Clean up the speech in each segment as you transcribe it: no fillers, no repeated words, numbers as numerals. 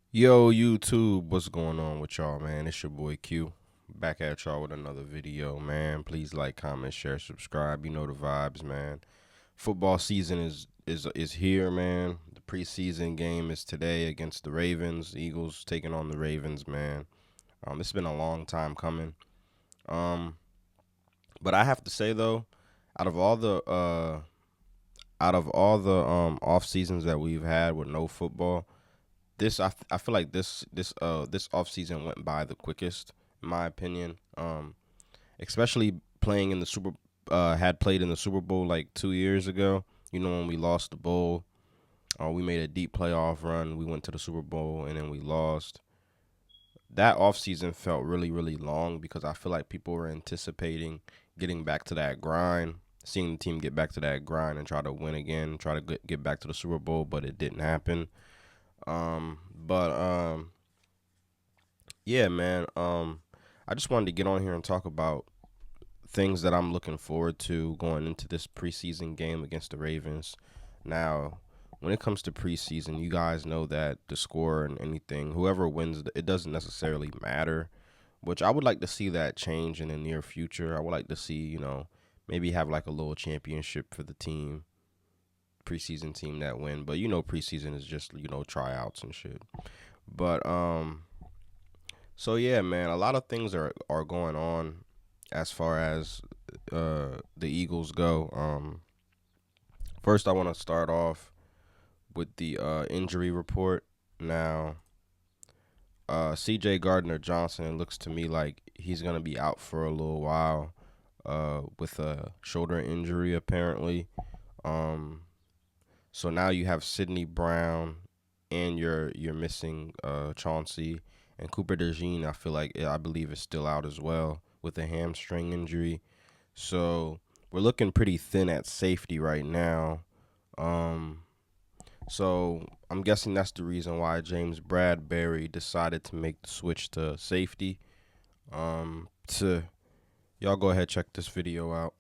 Yo, YouTube, what's going on with y'all, man? It's your boy Q. Back at y'all with another video, man. Please like, comment, share, subscribe. You know the vibes, man. Football season is here, man. The preseason game is today against the Ravens. Eagles taking on the Ravens, man. It's been a long time coming. Um, but I have to say though, out of all the off seasons that we've had with no football, I feel like this off season went by the quickest, in my opinion. Especially playing in the had played in the Super Bowl like 2 years ago. You know, when we lost the bowl, we made a deep playoff run. We went to the Super Bowl and then we lost. That off season felt really really long because I feel like people were anticipating getting back to that grind, seeing the team get back to that grind and try to win again, try to get back to the Super Bowl, but it didn't happen. But yeah, man. I just wanted to get on here and talk about things that I'm looking forward to going into this preseason game against the Ravens. Now, when it comes to preseason, you guys know that the score and anything, whoever wins, it doesn't necessarily matter. Which I would like to see that change in the near future. I would like to see, maybe have like a little championship for the team, preseason team that win. But preseason is just tryouts and shit. But so yeah, man, a lot of things are going on as far as the Eagles go. First, I want to start off with the injury report. Now, CJ Gardner Johnson, it looks to me like he's gonna be out for a little while with a shoulder injury apparently. Um, so now you have Sidney Brown, and you're missing Chauncey and Cooper DeJean. I believe is still out as well with a hamstring injury. So we're looking pretty thin at safety right now. Um, so I'm guessing that's the reason why James Bradberry decided to make the switch to safety. To y'all go ahead check this video out.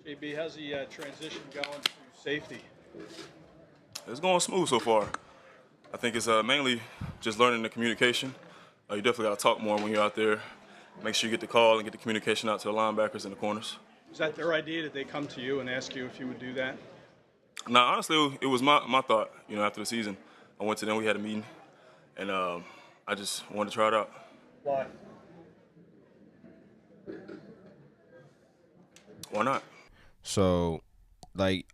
JB, how's the transition going to safety? It's going smooth so far. I think it's mainly just learning the communication. You definitely got to talk more when you're out there. Make sure you get the call and get the communication out to the linebackers and the corners. Is that their idea? Did they come to you and ask you if you would do that? Now, honestly, it was my thought. After the season, I went to them. We had a meeting, and I just wanted to try it out. Why? Why not? So, like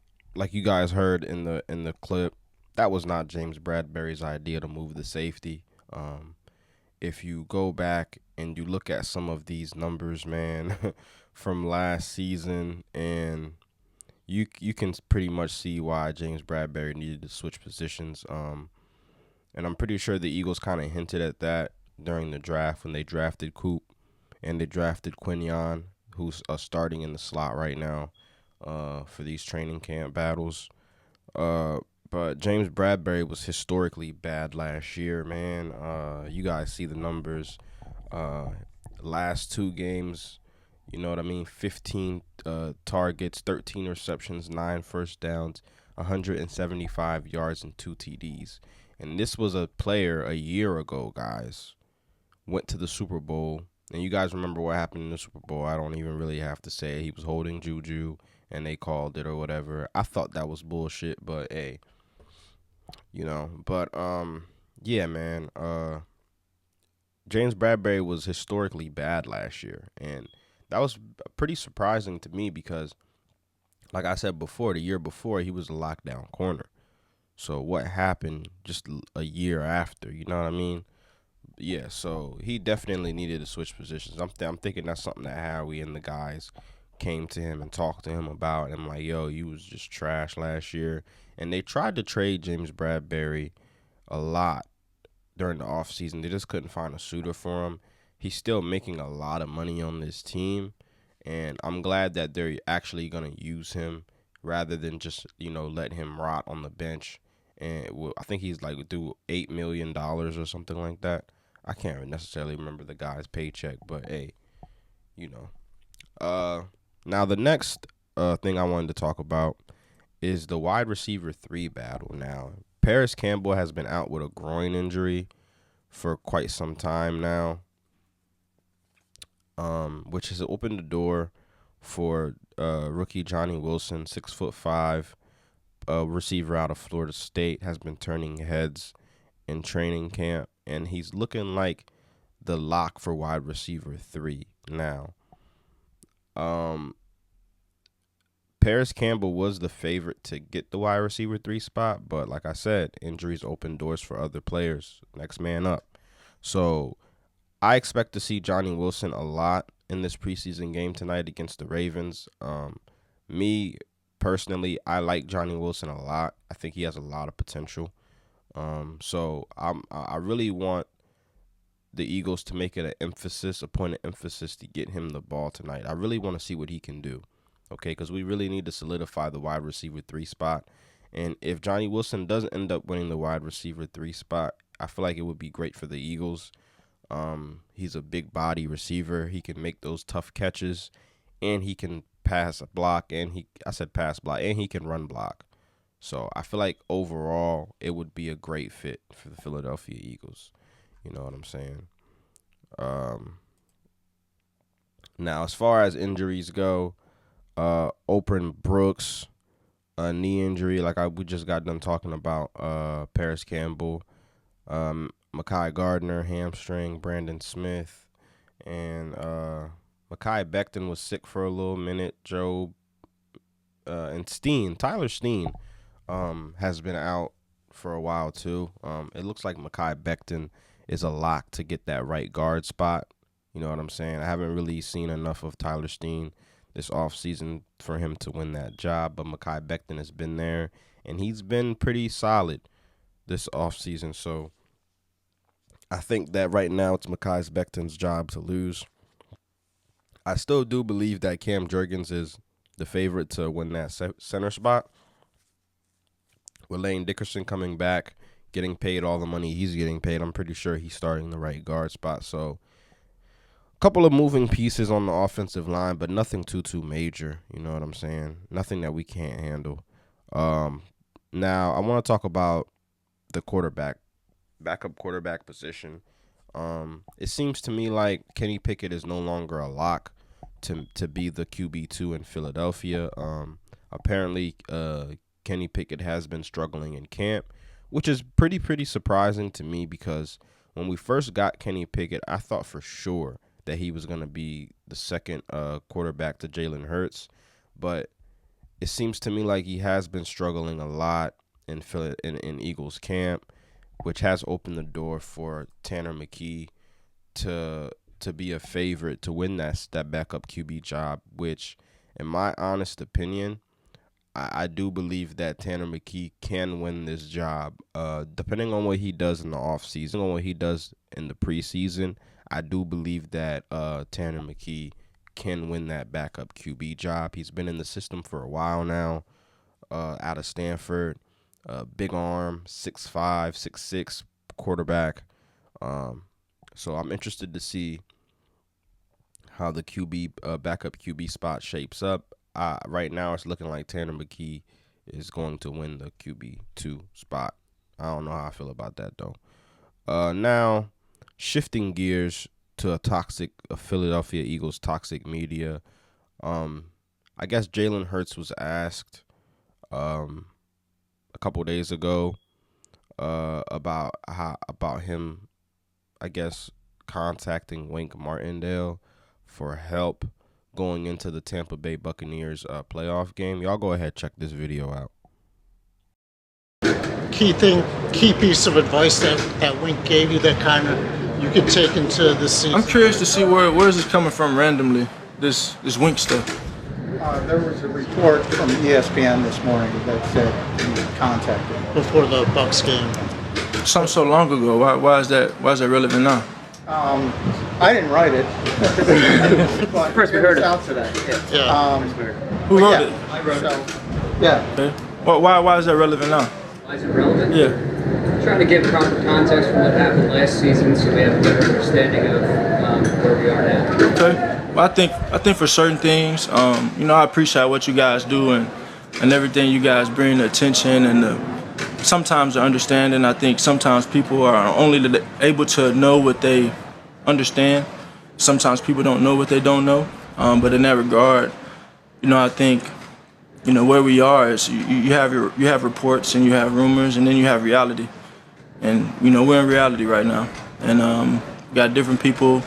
you guys heard in the clip, that was not James Bradberry's idea to move the safety. If you go back and you look at some of these numbers, man, from last season, and you can pretty much see why James Bradberry needed to switch positions. And I'm pretty sure the Eagles kind of hinted at that during the draft when they drafted Coop and they drafted Quinion, who's starting in the slot right now for these training camp battles. But James Bradberry was historically bad last year, man. You guys see the numbers. Last two games, you know what I mean? 15 targets, 13 receptions, 9 first downs, 175 yards, and 2 TDs. And this was a player a year ago, guys. Went to the Super Bowl. And you guys remember what happened in the Super Bowl. I don't even really have to say it. He was holding Juju, and they called it or whatever. I thought that was bullshit, but hey, But yeah, man. James Bradberry was historically bad last year, and that was pretty surprising to me because, like I said before, the year before he was a lockdown corner. So what happened just a year after? You know what I mean? Yeah. So he definitely needed to switch positions. I'm thinking that's something that Howie and the guys came to him and talked to him about. And I'm like, yo, you was just trash last year. And they tried to trade James Bradberry a lot during the offseason. They just couldn't find a suitor for him. He's still making a lot of money on this team. And I'm glad that they're actually going to use him rather than just, let him rot on the bench. And I think he's like due $8 million or something like that. I can't necessarily remember the guy's paycheck, but hey, you know. Now the next thing I wanted to talk about is the wide receiver 3 battle now. Paris Campbell has been out with a groin injury for quite some time now, which has opened the door for rookie Johnny Wilson, 6'5", receiver out of Florida State, has been turning heads in training camp, and he's looking like the lock for wide receiver 3 now. Paris Campbell was the favorite to get the wide receiver 3 spot, but like I said, injuries open doors for other players. Next man up. So I expect to see Johnny Wilson a lot in this preseason game tonight against the Ravens. Me personally, I like Johnny Wilson a lot. I think he has a lot of potential. So I really want the Eagles to make it a point of emphasis to get him the ball tonight. I really want to see what he can do. Okay, because we really need to solidify the wide receiver 3 spot. And if Johnny Wilson doesn't end up winning the wide receiver 3 spot, I feel like it would be great for the Eagles. He's a big body receiver. He can make those tough catches, and he can pass block, and he can run block. So I feel like overall it would be a great fit for the Philadelphia Eagles. You know what I'm saying? Now, as far as injuries go, Open Brooks, a knee injury, we just got done talking about Paris Campbell, Mekhi Gardner, hamstring, Brandon Smith, and Mekhi Becton was sick for a little minute. And Tyler Steen, has been out for a while too. It looks like Mekhi Becton is a lock to get that right guard spot. You know what I'm saying? I haven't really seen enough of Tyler Steen this offseason for him to win that job, but Mekhi Becton has been there, and he's been pretty solid this offseason. So I think that right now it's Mekhi Becton's job to lose. I still do believe that Cam Jurgens is the favorite to win that center spot. With Lane Dickerson coming back, getting paid all the money he's getting paid, I'm pretty sure he's starting the right guard spot. So a couple of moving pieces on the offensive line, but nothing too major. You know what I'm saying? Nothing that we can't handle. Now, I want to talk about the backup quarterback position. It seems to me like Kenny Pickett is no longer a lock to be the QB2 in Philadelphia. Apparently, Kenny Pickett has been struggling in camp, which is pretty surprising to me, because when we first got Kenny Pickett, I thought for sure that he was going to be the second quarterback to Jalen Hurts, but it seems to me like he has been struggling a lot in Eagles camp, which has opened the door for Tanner McKee to be a favorite to win that backup QB job, which, in my honest opinion, I do believe that Tanner McKee can win this job. Depending on what he does in the offseason, on what he does in the preseason, I do believe that Tanner McKee can win that backup QB job. He's been in the system for a while now, out of Stanford. Big arm, 6'5", 6'6" quarterback. So I'm interested to see how the backup QB spot shapes up. Right now, it's looking like Tanner McKee is going to win the QB2 spot. I don't know how I feel about that, though. Now, shifting gears to a Philadelphia Eagles toxic media. I guess Jalen Hurts was asked a couple days ago about him, I guess, contacting Wink Martindale for help going into the Tampa Bay Buccaneers playoff game. Y'all go ahead, check this video out. Key piece of advice that Wink gave you that kind of you could take into the season? I'm curious to see where is this coming from randomly, this Wink stuff. There was a report from ESPN this morning that said he contacted him. Before the Bucs game. Something so long ago. Why is that relevant now? I didn't write it. But First we heard it. Out today. Yeah. Who wrote it? I wrote it. Yeah. Okay. Why is that relevant now? Why is it relevant? Yeah. Trying to give proper context from what happened last season, so we have a better understanding of where we are now. Okay. Well, I think for certain things, I appreciate what you guys do, and and everything you guys bring, the attention and sometimes the understanding. I think sometimes people are only able to know what they understand. Sometimes people don't know what they don't know. But in that regard, I think, where we are is you have reports and you have rumors and then you have reality. And, we're in reality right now. And we got different people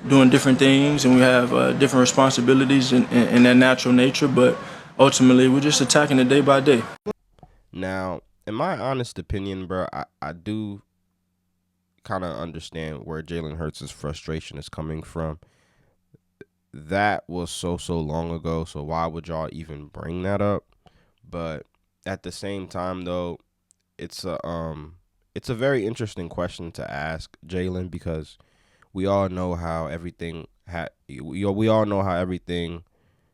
doing different things, and we have different responsibilities in that natural nature. But ultimately, we're just attacking it day by day. Now, in my honest opinion, bro, I do kind of understand where Jalen Hurts' frustration is coming from. That was so long ago, so why would y'all even bring that up? But at the same time, though, it's a very interesting question to ask Jalen, because we all know how everything we all know how everything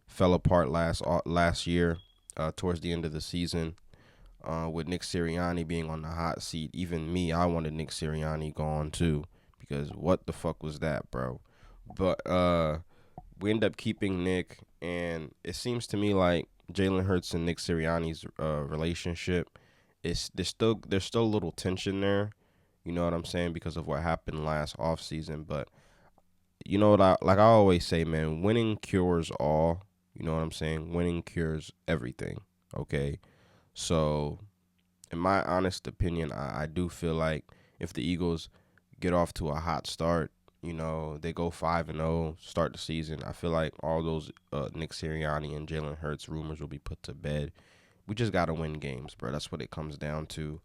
fell apart last year, towards the end of the season, with Nick Sirianni being on the hot seat. Even me, I wanted Nick Sirianni gone too, because what the fuck was that, bro? But we end up keeping Nick, and it seems to me like Jalen Hurts and Nick Sirianni's relationship there's still a little tension there. You know what I'm saying? Because of what happened last offseason. But you know what I always say, man, winning cures all. You know what I'm saying? Winning cures everything. Okay. So in my honest opinion, I do feel like if the Eagles get off to a hot start, they go 5-0, start the season, I feel like all those Nick Sirianni and Jalen Hurts rumors will be put to bed. We just got to win games, bro. That's what it comes down to.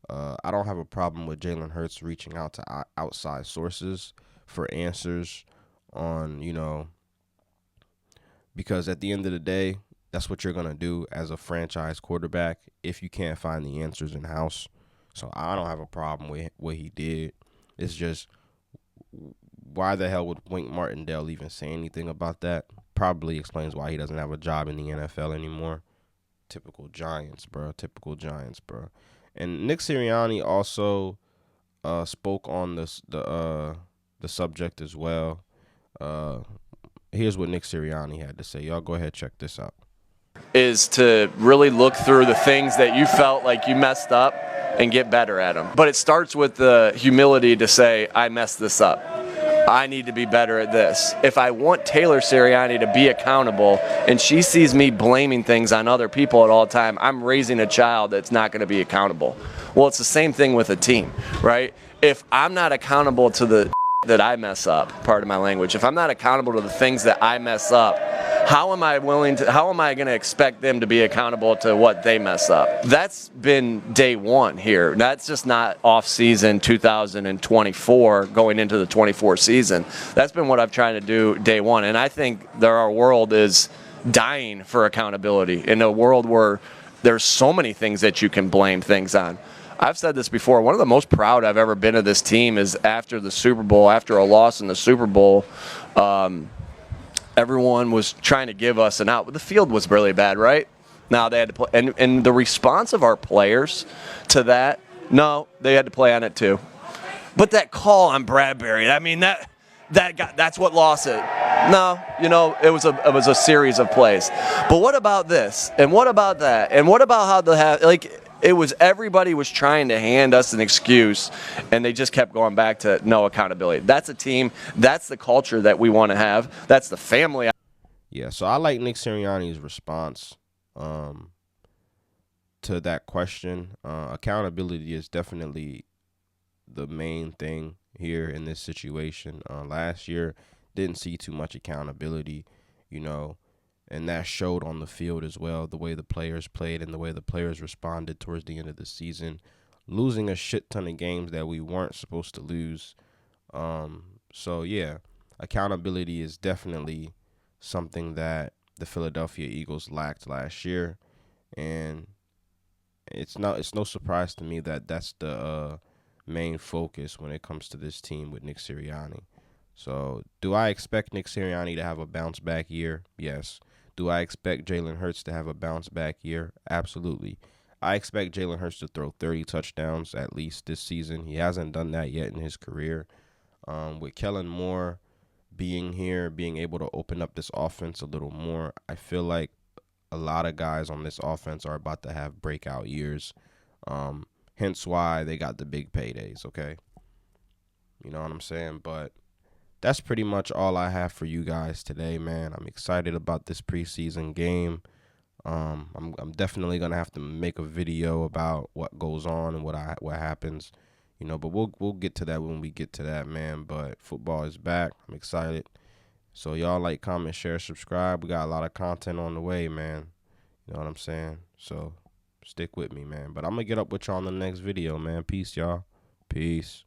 I don't have a problem with Jalen Hurts reaching out to outside sources for answers on, because at the end of the day, that's what you're going to do as a franchise quarterback if you can't find the answers in-house. So I don't have a problem with what he did. It's just, why the hell would Wink Martindale even say anything about that? Probably explains why he doesn't have a job in the NFL anymore. Typical Giants, bro. And Nick Sirianni also spoke on the subject as well. Here's what Nick Sirianni had to say. Y'all go ahead, check this out. Is to really look through the things that you felt like you messed up and get better at them. But it starts with the humility to say, I messed this up. I need to be better at this. If I want Taylor Sirianni to be accountable and she sees me blaming things on other people at all time, I'm raising a child that's not going to be accountable. Well, it's the same thing with a team, right? If I'm not accountable to the that I mess up, pardon my language, if I'm not accountable to the things that I mess up, how am I going to expect them to be accountable to what they mess up? That's been day one here. That's just not off season 2024 going into the 24 season. That's been what I've tried to do day one. And I think our world is dying for accountability in a world where there's so many things that you can blame things on. I've said this before. One of the most proud I've ever been of this team is after the Super Bowl, after a loss in the Super Bowl, everyone was trying to give us an out, but the field was really bad, right? Now they had to play, and the response of our players to that, no, they had to play on it too. But that call on Bradberry, I mean that's what lost it. No, it was a series of plays. But what about this? And what about that? And what about how everybody was trying to hand us an excuse, and they just kept going back to no accountability. That's a team. That's the culture that we want to have. That's the family. Yeah, so I like Nick Sirianni's response to that question. Accountability is definitely the main thing here in this situation. Last year, didn't see too much accountability, and that showed on the field as well, the way the players played and the way the players responded towards the end of the season, losing a shit ton of games that we weren't supposed to lose. So, yeah, accountability is definitely something that the Philadelphia Eagles lacked last year. And it's no surprise to me that that's the main focus when it comes to this team with Nick Sirianni. So, do I expect Nick Sirianni to have a bounce-back year? Yes. Do I expect Jalen Hurts to have a bounce-back year? Absolutely. I expect Jalen Hurts to throw 30 touchdowns at least this season. He hasn't done that yet in his career. With Kellen Moore being here, being able to open up this offense a little more, I feel like a lot of guys on this offense are about to have breakout years. Hence why they got the big paydays, okay? You know what I'm saying? But that's pretty much all I have for you guys today, man. I'm excited about this preseason game. I'm definitely gonna have to make a video about what goes on and what happens, but we'll get to that when we get to that, man. But football is back. I'm excited. So y'all like, comment, share, subscribe. We got a lot of content on the way, man. You know what I'm saying? So stick with me, man. But I'm gonna get up with y'all in the next video, man. Peace, y'all. Peace.